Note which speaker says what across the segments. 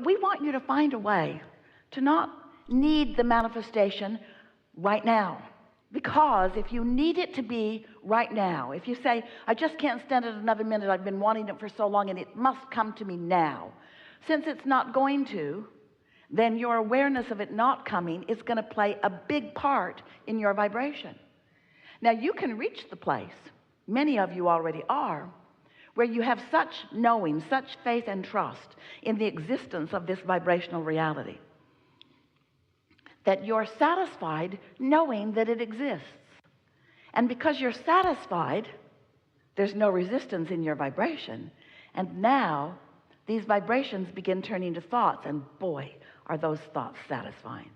Speaker 1: we want you to find a way to not need the manifestation right now. Because if you need it to be right now, if you say, I just can't stand it another minute, I've been wanting it for so long and it must come to me now. Since it's not going to, then your awareness of it not coming is going to play a big part in your vibration. Now you can reach the place, many of you already are, where you have such knowing, such faith and trust in the existence of this vibrational reality, that you're satisfied knowing that it exists. And because you're satisfied, there's no resistance in your vibration. And now these vibrations begin turning to thoughts, and boy, are those thoughts satisfying.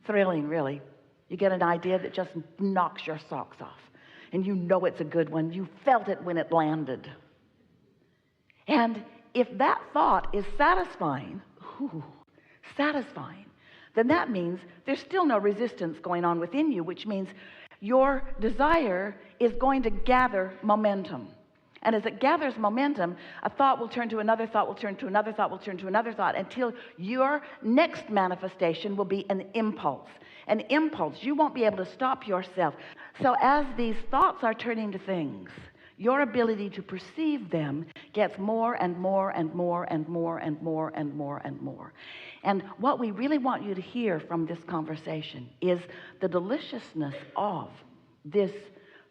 Speaker 1: Thrilling, really. You get an idea that just knocks your socks off, and you know it's a good one. You felt it when it landed. And if that thought is satisfying, satisfying, then that means there's still no resistance going on within you, which means your desire is going to gather momentum. And as it gathers momentum, a thought will turn to another thought, will turn to another thought, will turn to another thought, until your next manifestation will be an impulse. An impulse. You won't be able to stop yourself. So as these thoughts are turning to things, your ability to perceive them gets more and more and more and more and more and more and more. And what we really want you to hear from this conversation is the deliciousness of this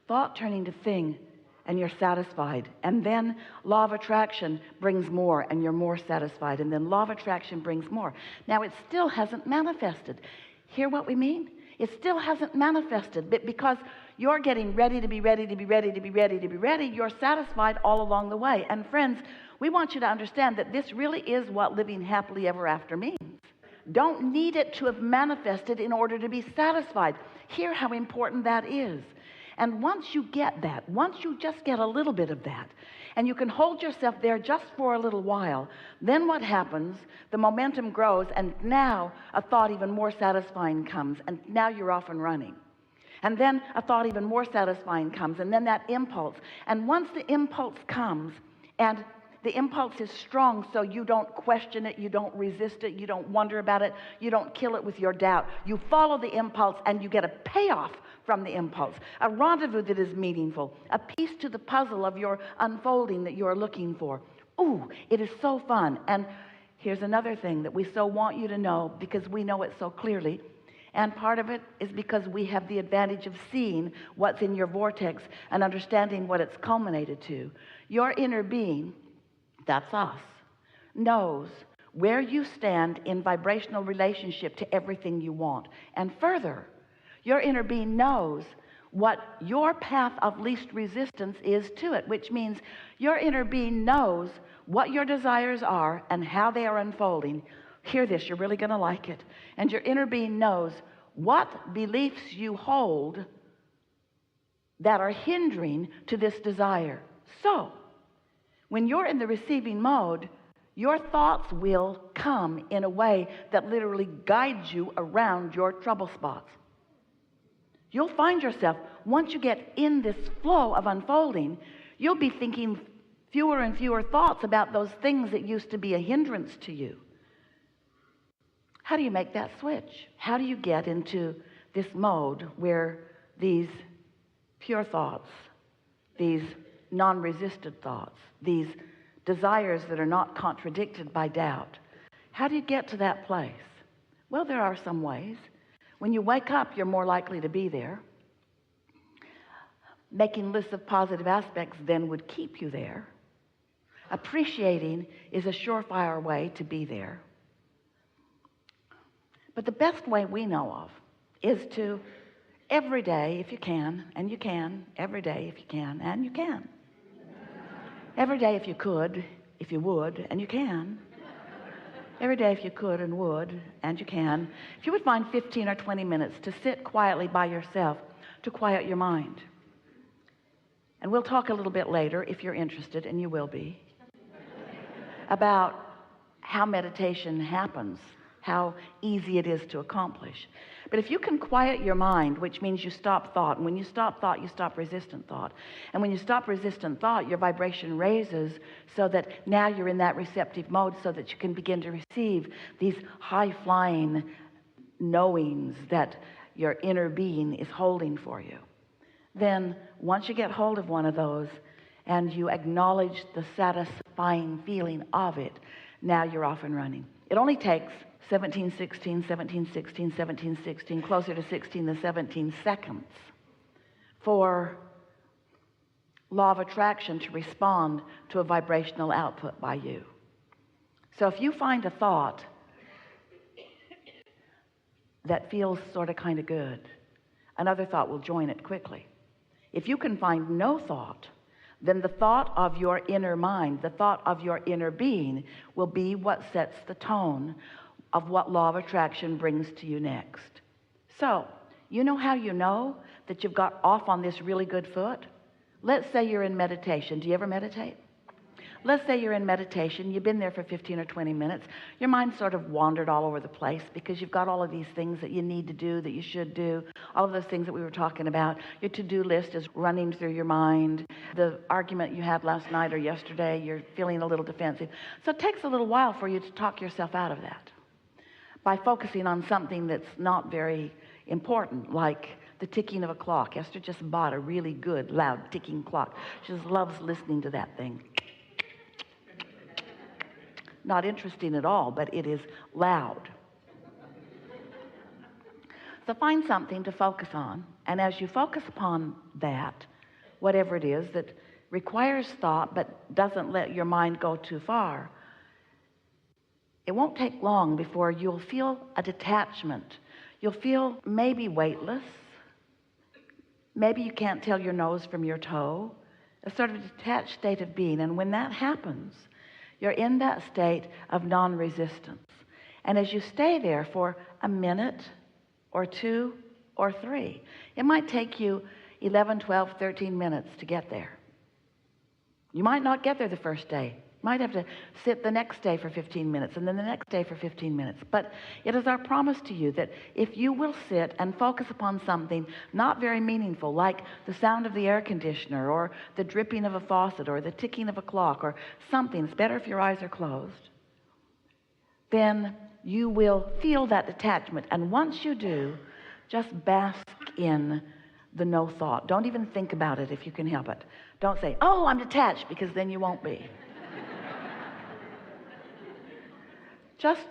Speaker 1: thought turning to thing, and you're satisfied. And then law of attraction brings more, and you're more satisfied. And then law of attraction brings more. Now it still hasn't manifested. Hear what we mean? It still hasn't manifested, but because you're getting ready to be ready to be ready to be ready to be ready, you're satisfied all along the way. And friends, we want you to understand that this really is what living happily ever after means. Don't need it to have manifested in order to be satisfied. Hear how important that is. And once you get that, once you just get a little bit of that, and you can hold yourself there just for a little while, then what happens? The momentum grows, and now a thought even more satisfying comes, and now you're off and running. And then a thought even more satisfying comes, and then that impulse. And once the impulse comes, and the impulse is strong, so you don't question it, you don't resist it, you don't wonder about it, you don't kill it with your doubt. You follow the impulse, and you get a payoff from the impulse, a rendezvous that is meaningful, a piece to the puzzle of your unfolding that you're looking for. Ooh, it is so fun. And here's another thing that we so want you to know, because we know it so clearly, and part of it is because we have the advantage of seeing what's in your vortex and understanding what it's culminated to. Your inner being, that's us, knows where you stand in vibrational relationship to everything you want. And further, your inner being knows what your path of least resistance is to it, which means your inner being knows what your desires are and how they are unfolding. Hear this, you're really going to like it. And your inner being knows what beliefs you hold that are hindering to this desire. So, when you're in the receiving mode, your thoughts will come in a way that literally guides you around your trouble spots. You'll find yourself, once you get in this flow of unfolding, you'll be thinking fewer and fewer thoughts about those things that used to be a hindrance to you. How do you make that switch? How do you get into this mode where these pure thoughts, these non-resisted thoughts, these desires that are not contradicted by doubt, how do you get to that place? Well, there are some ways. When you wake up, you're more likely to be there. Making lists of positive aspects then would keep you there. Appreciating is a surefire way to be there. But the best way we know of is to, every day if you can, and you can, every day if you can, and you can. Every day if you could, if you would, and you can. Every day if you could and would, and you can. If you would find 15 or 20 minutes to sit quietly by yourself, to quiet your mind. And we'll talk a little bit later, if you're interested, and you will be, about how meditation happens, how easy it is to accomplish. But if you can quiet your mind, which means you stop thought, and when you stop thought, you stop resistant thought. And when you stop resistant thought, your vibration raises so that now you're in that receptive mode so that you can begin to receive these high-flying knowings that your inner being is holding for you. Then once you get hold of one of those and you acknowledge the satisfying feeling of it, now you're off and running. It only takes 17, 16, 17, 16, 17, 16, closer to 16 to 17 seconds for law of attraction to respond to a vibrational output by you. So if you find a thought that feels sort of kind of good, another thought will join it quickly. If you can find no thought, then the thought of your inner mind, the thought of your inner being, will be what sets the tone of what law of attraction brings to you next. So, you know how you know that you've got off on this really good foot? Let's say you're in meditation. Do you ever meditate? Let's say you're in meditation, you've been there for 15 or 20 minutes, your mind sort of wandered all over the place because you've got all of these things that you need to do, that you should do, all of those things that we were talking about. Your to-do list is running through your mind. The argument you had last night or yesterday, you're feeling a little defensive. So it takes a little while for you to talk yourself out of that by focusing on something that's not very important, like the ticking of a clock. Esther just bought a really good, loud ticking clock. She just loves listening to that thing. Not interesting at all, but it is loud. So find something to focus on, and as you focus upon that, whatever it is that requires thought but doesn't let your mind go too far, it won't take long before you'll feel a detachment. You'll feel maybe weightless. Maybe you can't tell your nose from your toe. A sort of detached state of being, and when that happens, you're in that state of non-resistance. And as you stay there for a minute or 2 or 3, it might take you 11, 12, 13 minutes to get there. You might not get there the first day. You might have to sit the next day for 15 minutes and then the next day for 15 minutes. But it is our promise to you that if you will sit and focus upon something not very meaningful, like the sound of the air conditioner or the dripping of a faucet or the ticking of a clock or something, it's better if your eyes are closed, then you will feel that detachment. And once you do, just bask in the no thought. Don't even think about it if you can help it. Don't say, oh, I'm detached, because then you won't be. Just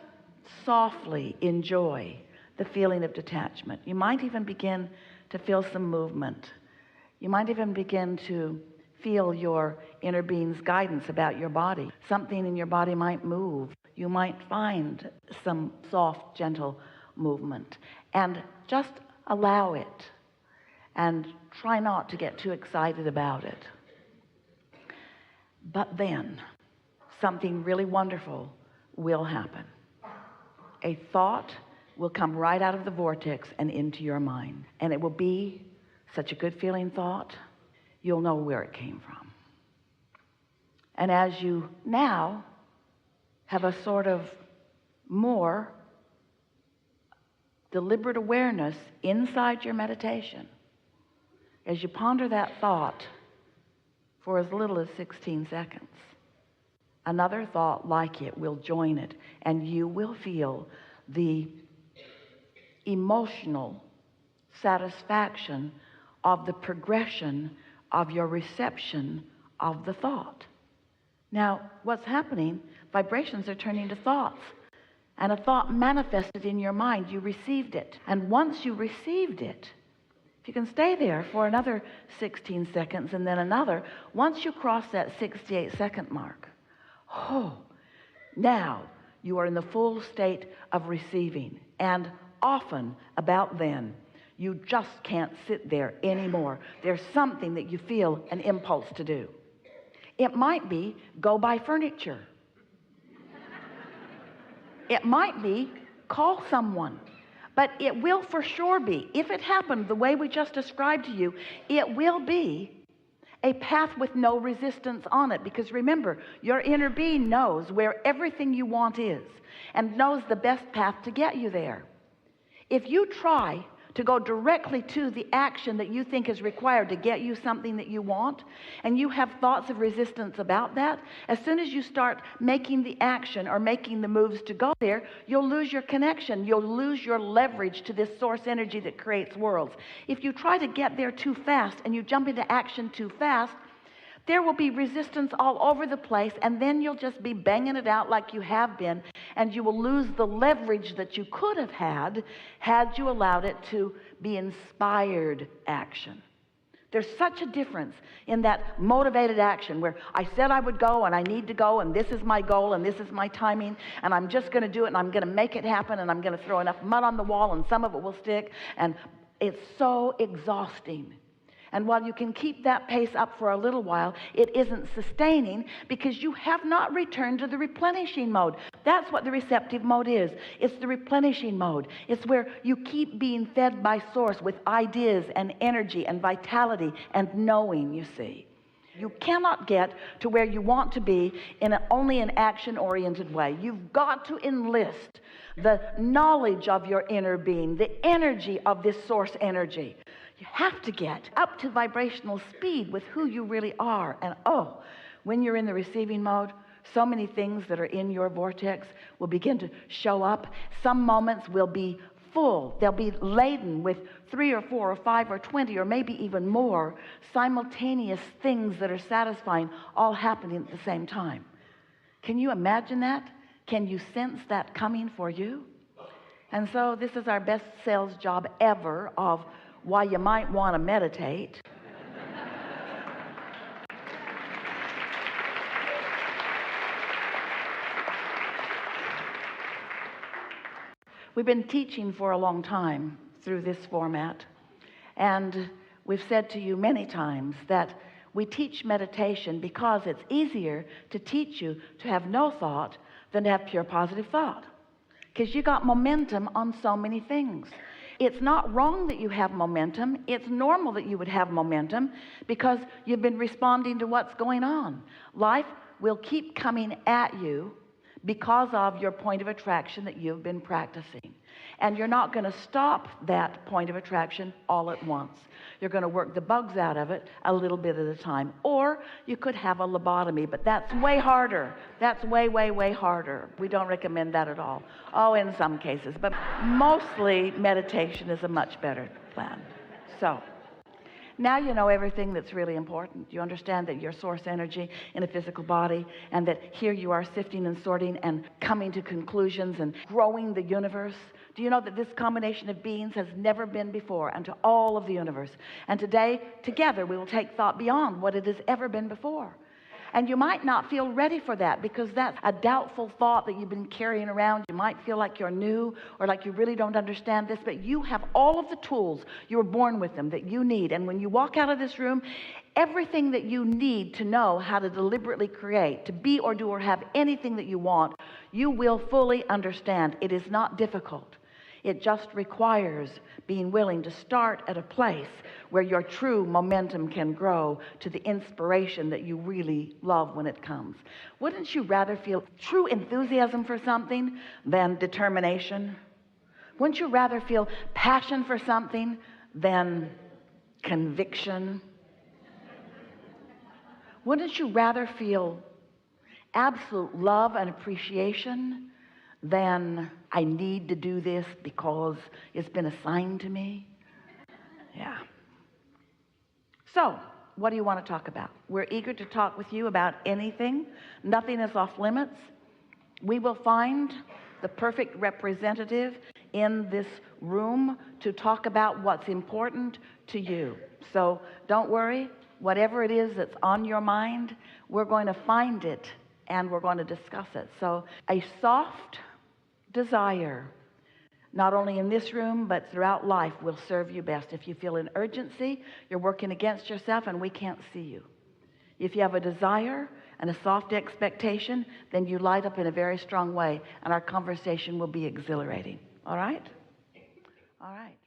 Speaker 1: softly enjoy the feeling of detachment. You might even begin to feel some movement. You might even begin to feel your inner being's guidance about your body. Something in your body might move. You might find some soft, gentle movement. And just allow it. And try not to get too excited about it. But then, something really wonderful will happen. A thought will come right out of the vortex and into your mind. And it will be such a good feeling thought, you'll know where it came from. And as you now have a sort of more deliberate awareness inside your meditation, as you ponder that thought for as little as 16 seconds, another thought like it will join it, and you will feel the emotional satisfaction of the progression of your reception of the thought. Now, what's happening? Vibrations are turning to thoughts, and a thought manifested in your mind. You received it, and once you received it, if you can stay there for another 16 seconds and then another, once you cross that 68-second mark, now you are in the full state of receiving. And often about then, you just can't sit there anymore. There's something that you feel an impulse to do. It might be go buy furniture. It might be call someone. But it will for sure be, if it happened the way we just described to you, it will be a path with no resistance on it, because remember, your inner being knows where everything you want is and knows the best path to get you there. If you try to go directly to the action that you think is required to get you something that you want, and you have thoughts of resistance about that, as soon as you start making the action or making the moves to go there, you'll lose your connection. You'll lose your leverage to this source energy that creates worlds. If you try to get there too fast and you jump into action too fast, there will be resistance all over the place, and then you'll just be banging it out like you have been, and you will lose the leverage that you could have had you allowed it to be inspired action. There's such a difference in that motivated action where I said I would go and I need to go and this is my goal and this is my timing and I'm just going to do it and I'm going to make it happen and I'm going to throw enough mud on the wall and some of it will stick, and it's so exhausting. And while you can keep that pace up for a little while, it isn't sustaining because you have not returned to the replenishing mode. That's what the receptive mode is. It's the replenishing mode. It's where you keep being fed by source with ideas and energy and vitality and knowing, you see. You cannot get to where you want to be in only an action-oriented way. You've got to enlist the knowledge of your inner being, the energy of this source energy. You have to get up to vibrational speed with who you really are. And when you're in the receiving mode, so many things that are in your vortex will begin to show up. Some moments will be full. They'll be laden with 3 or 4 or 5 or 20 or maybe even more simultaneous things that are satisfying, all happening at the same time. Can you imagine that? Can you sense that coming for you? And so this is our best sales job ever of why you might want to meditate. We've been teaching for a long time through this format, and we've said to you many times that we teach meditation because it's easier to teach you to have no thought than to have pure positive thought, because you got momentum on so many things. It's not wrong that you have momentum. It's normal that you would have momentum because you've been responding to what's going on. Life will keep coming at you because of your point of attraction that you've been practicing. And you're not going to stop that point of attraction all at once. You're going to work the bugs out of it a little bit at a time. Or you could have a lobotomy, but that's way harder. That's way, way, way harder. We don't recommend that at all. In some cases. But mostly meditation is a much better plan. So now you know everything that's really important. You understand that your source energy in a physical body, and that here you are sifting and sorting and coming to conclusions and growing the universe. Do you know that this combination of beings has never been before unto all of the universe? And today, together, we will take thought beyond what it has ever been before. And you might not feel ready for that because that's a doubtful thought that you've been carrying around. You might feel like you're new or like you really don't understand this, but you have all of the tools. You were born with them that you need. And when you walk out of this room, everything that you need to know how to deliberately create, to be or do or have anything that you want, you will fully understand. It is not difficult. It just requires being willing to start at a place where your true momentum can grow to the inspiration that you really love when it comes. Wouldn't you rather feel true enthusiasm for something than determination? Wouldn't you rather feel passion for something than conviction? Wouldn't you rather feel absolute love and appreciation than I need to do this because it's been assigned to me? Yeah. So, what do you want to talk about? We're eager to talk with you about anything. Nothing is off limits. We will find the perfect representative in this room to talk about what's important to you. So, don't worry. Whatever it is that's on your mind, we're going to find it and we're going to discuss it. So, a soft desire, not only in this room, but throughout life, will serve you best. If you feel an urgency, you're working against yourself and we can't see you. If you have a desire and a soft expectation, then you light up in a very strong way and our conversation will be exhilarating. All right? All right.